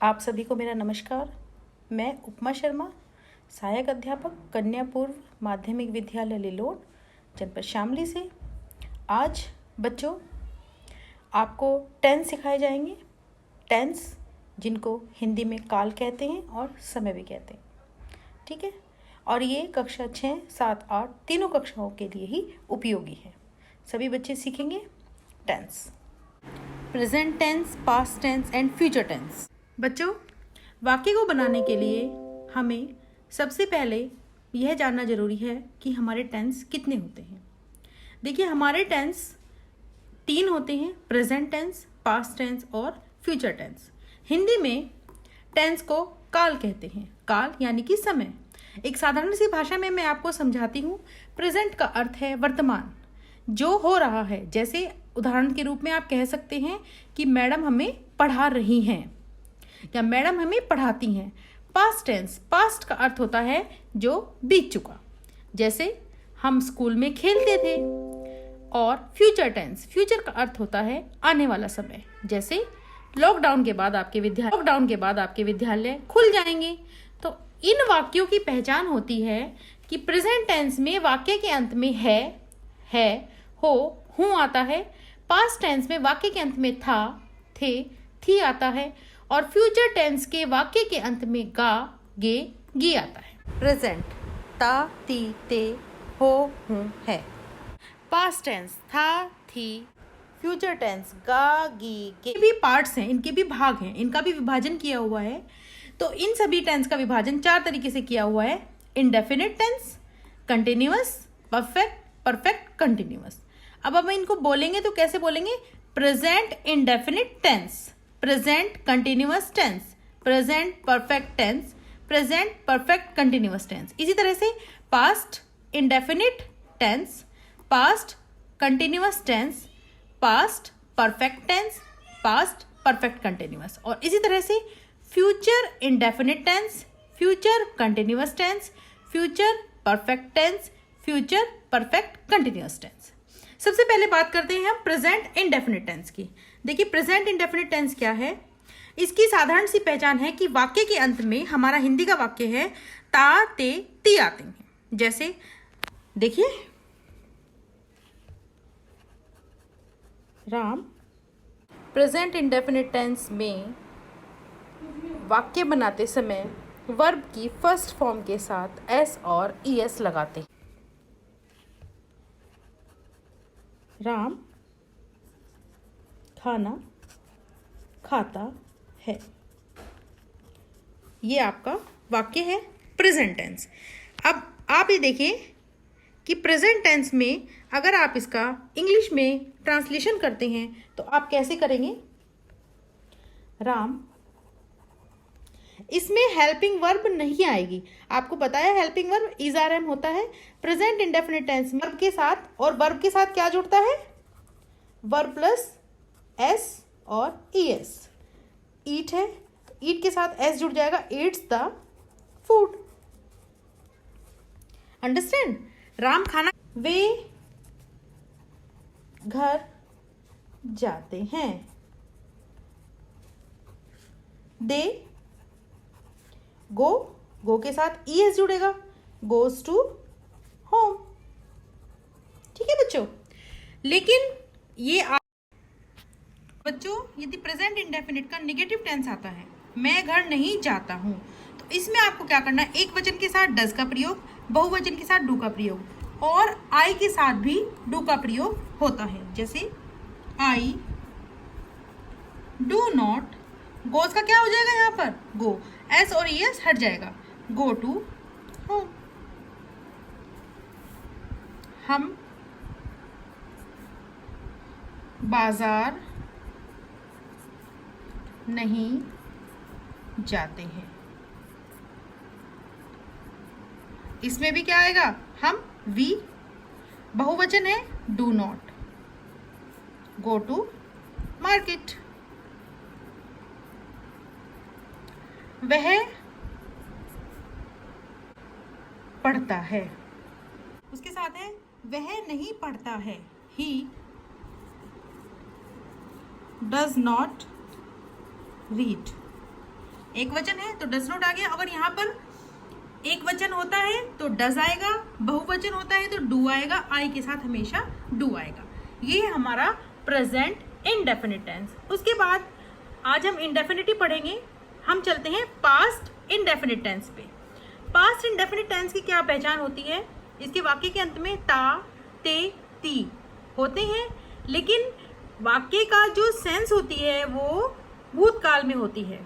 आप सभी को मेरा नमस्कार। मैं उपमा शर्मा, सहायक अध्यापक कन्या पूर्व माध्यमिक विद्यालय लिलोड़, जनपद शामली से। आज बच्चों आपको टेंस सिखाए जाएंगे। टेंस जिनको हिंदी में काल कहते हैं और समय भी कहते हैं, ठीक है। और ये कक्षा 6, 7, 8 तीनों कक्षाओं के लिए ही उपयोगी है। सभी बच्चे सीखेंगे tense, present tense, past tense and future tense. बच्चों, वाक्य को बनाने के लिए हमें सबसे पहले यह जानना जरूरी है कि हमारे टेंस कितने होते हैं। देखिए, हमारे टेंस 3 होते हैं, प्रेजेंट टेंस, पास्ट टेंस और फ्यूचर टेंस। हिंदी में टेंस को काल कहते हैं। काल यानी कि समय। एक साधारण सी भाषा में मैं आपको समझाती हूँ। प्रेजेंट का अर्थ है वर्तमान, जो हो रहा है। जैसे उदाहरण के रूप में आप कह सकते हैं कि मैडम हमें पढ़ा रही हैं या मैडम हमें पढ़ाती हैं। पास्ट टेंस, पास्ट का अर्थ होता है जो बीत चुका, जैसे हम स्कूल में खेलते थे। और फ्यूचर टेंस, फ्यूचर का अर्थ होता है आने वाला समय, जैसे लॉकडाउन के बाद आपके विद्यालय खुल जाएंगे। तो इन वाक्यों की पहचान होती है कि प्रेजेंट टेंस में वाक्य के अंत में है, हो, हूं आता है। पास्ट टेंस में वाक्य के अंत में था, थे, थी आता है। और फ्यूचर टेंस के वाक्य के अंत में गा, गे, गी आता है। प्रेजेंट ता, ती, ते, हो, हूं, है। पास्ट टेंस था, थी। फ्यूचर टेंस गा, गी, गे। भी पार्ट्स हैं, इनके भी भाग हैं, इनका भी विभाजन किया हुआ है। तो इन सभी टेंस का विभाजन 4 तरीके से किया हुआ है। Indefinite tense, continuous, perfect, continuous. अब हम इनको बोलेंगे तो कैसे बोलेंगे? Present indefinite tense, present continuous tense, present perfect tense, present perfect continuous tense. इसी तरह से past indefinite tense, past continuous tense, past perfect tense, past perfect continuous. और इसी तरह से future indefinite tense, future continuous tense, future perfect tense, future perfect continuous tense. सबसे पहले बात करते हैं हम प्रेजेंट इंडेफिनिट टेंस की। देखिए, प्रेजेंट इंडेफिनिट टेंस क्या है? इसकी साधारण सी पहचान है कि वाक्य के अंत में, हमारा हिंदी का वाक्य है, ता, ते, ती आते हैं। जैसे देखिए, राम। प्रेजेंट इंडेफिनिट टेंस में वाक्य बनाते समय वर्ब की फर्स्ट फॉर्म के साथ एस और ईएस लगाते हैं। राम खाना खाता है। ये आपका वाक्य है प्रेजेंट टेंस। अब आप ये देखिए कि प्रेजेंट टेंस में अगर आप इसका इंग्लिश में ट्रांसलेशन करते हैं तो आप कैसे करेंगे? राम, इसमें हेल्पिंग वर्ब नहीं आएगी। आपको पता है helping verb is are am होता है। प्रेजेंट इंडेफिनिट टेंस में वर्ब के साथ, और वर्ब के साथ क्या जुड़ता है? वर्ब प्लस एस और ईएस। ईट है, ईट के साथ एस जुड़ जाएगा, eats the food. Understand? Ram खाना, वे घर जाते हैं। दे, गो के साथ ईएस जुड़ेगा, गोज टू होम। ठीक है बच्चों? लेकिन ये बच्चों, यदि प्रेजेंट इंडेफिनिट का नेगेटिव टेंस आता है, मैं घर नहीं जाता हूं, तो इसमें आपको क्या करना है? एक वचन के साथ डज का प्रयोग, बहुवचन के साथ डू का प्रयोग, और आई के साथ भी डू का प्रयोग होता है। जैसे आई डू नॉट, गोज का क्या हो जाएगा यहाँ पर? गो, एस और ईएस हट जाएगा, गो टू होम। हम बाजार नहीं जाते हैं। इसमें भी क्या आएगा? हम, वी, बहुवचन है, do not, go to market. वह पढ़ता है, उसके साथ है वह नहीं पढ़ता है, ही डज नॉट रीड। एक वचन है तो डज नॉट आ गया। अगर यहाँ पर एक वचन होता है तो डज आएगा, बहुवचन होता है तो डू आएगा, आई के साथ हमेशा डू आएगा। ये है हमारा प्रेजेंट इंडेफिनिट टेंस। उसके बाद आज हम इंडेफिनिट ही पढ़ेंगे। हम चलते हैं पास्ट इंडेफिनिट टेंस पे। पास्ट इंडेफिनिट टेंस की क्या पहचान होती है? इसके वाक्य के अंत में ता, ते, ती होते हैं, लेकिन वाक्य का जो सेंस होती है वो भूतकाल में होती है।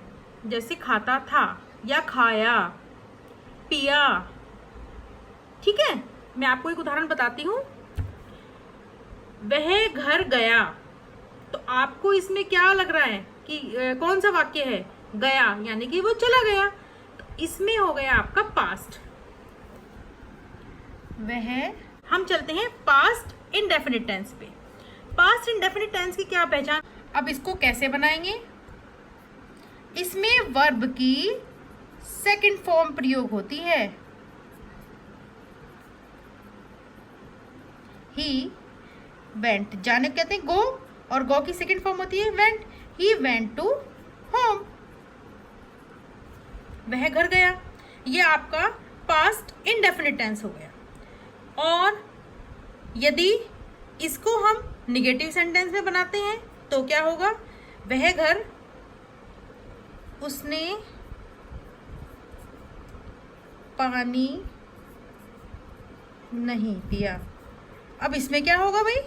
जैसे खाता था या खाया, पिया। ठीक है, मैं आपको एक उदाहरण बताती हूँ। वह घर गया, तो आपको इसमें क्या लग रहा है कि कौन सा वाक्य है? गया, यानी कि वो चला गया। तो इसमें हो गया आपका पास्ट। वह, हम चलते हैं पास्ट इंडेफिनिट टेंस पे। पास्ट इंडेफिनिट टेंस की क्या पहचान? अब इसको कैसे बनाएंगे? इसमें वर्ब की सेकंड फॉर्म प्रयोग होती है। ही वेंट, जाने कहते हैं गो, और गो की सेकंड फॉर्म होती है went. He went to home, वह घर गया। ये आपका पास्ट इंडेफिनिट टेंस हो गया। और यदि इसको हम निगेटिव सेंटेंस में बनाते हैं तो क्या होगा? वह घर उसने पानी नहीं पिया। अब इसमें क्या होगा भाई?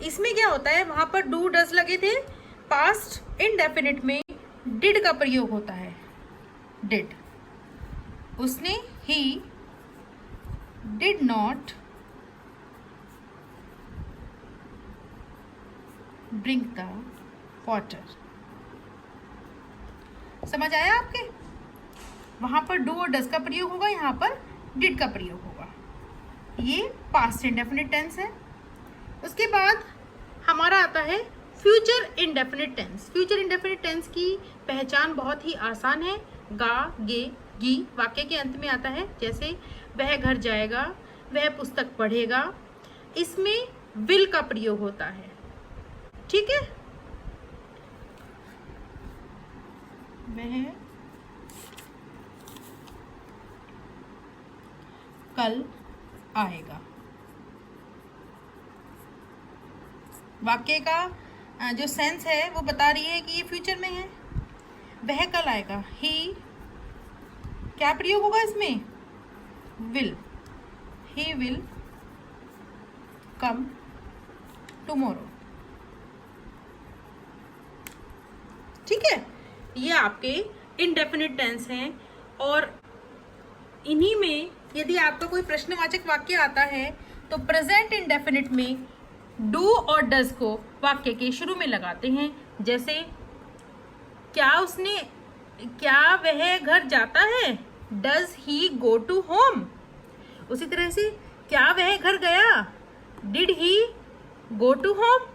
इसमें क्या होता है, वहां पर डू डज लगे थे। पास्ट इंडेफिनिट में डिड का प्रयोग होता है। डिड, उसने, he did not drink the water. समझ आया आपके? वहां पर डू और डज का प्रयोग होगा, यहाँ पर डिड का प्रयोग होगा। ये पास्ट इंडेफिनिट टेंस है। उसके बाद हमारा आता है future indefinite tense. Future indefinite tense की पहचान बहुत ही आसान है। गा, गे, गी वाक्य के अंत में आता है। जैसे वह घर जाएगा, वह पुस्तक पढ़ेगा। इसमें विल का प्रयोग होता है। ठीक है, वह कल आएगा। वाक्य का जो सेंस है वो बता रही है कि ये फ्यूचर में है। वह कल आएगा। ही, क्या प्रयोग होगा इसमें? Will. He will come tomorrow. ठीक है, ये आपके इंडेफिनिट टेंस हैं। और इन्हीं में यदि आपका कोई प्रश्नवाचक वाक्य आता है तो प्रेजेंट इंडेफिनिट में डू और डज को वाक्य के शुरू में लगाते हैं। जैसे क्या वह घर जाता है? Does he go to home. उसी तरह से क्या वह घर गया? Did he go to home.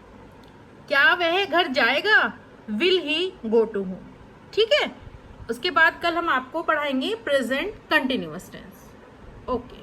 क्या वह घर जाएगा? Will he go to home. ठीक है, उसके बाद कल हम आपको पढ़ाएंगे प्रेजेंट कंटिन्यूअस टेंस। ओके।